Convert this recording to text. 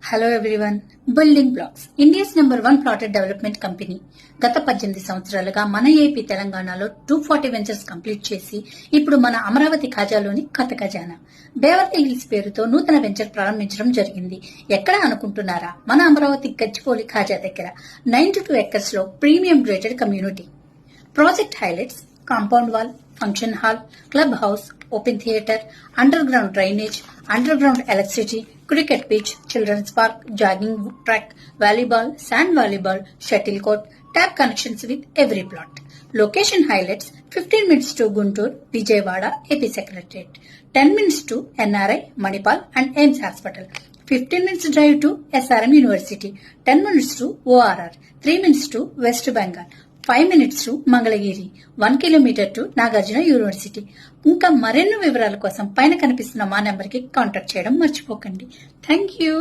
Hello everyone. Building blocks India's number 1 plotted development company. గత 18 సంవత్సరాలుగా మన ఏపీ తెలంగాణలో 240 వెంచర్స్ కంప్లీట్ చేసి ఇప్పుడు మన అమరావతి ఖాజాలోని కొత్త ఖజానా బేవర్లీ హిల్స్ పేరుతో నూతన వెంచర్ ప్రారంభించడం జరిగింది. ఎక్కడ అనుకుంటున్నారా? మన అమరావతి గచ్చిపోలి ఖాజా దగ్గర 92 ఎకర్స్ లో premium grated community. Project highlights: compound wall, function hall, club house, open theatre, underground drainage, underground electricity, cricket pitch, children's park, jogging track, volleyball, sand volleyball, shuttle court, tap connections with every plot. Location highlights: 15 minutes to Guntur, Vijayawada, AP Secretariat, 10 minutes to NRI, Manipal and AIMS Hospital, 15 minutes drive to SRM University, 10 minutes to ORR, 3 minutes to West Bengal, 5 minutes to Mangalagiri, 1 kilometer to Nagarjuna university. ఇంకా మరెన్నో వివరాల కోసం పైన కనిపిస్తున్న మా నెంబర్కి contact చేయడం మర్చిపోకండి. Thank you.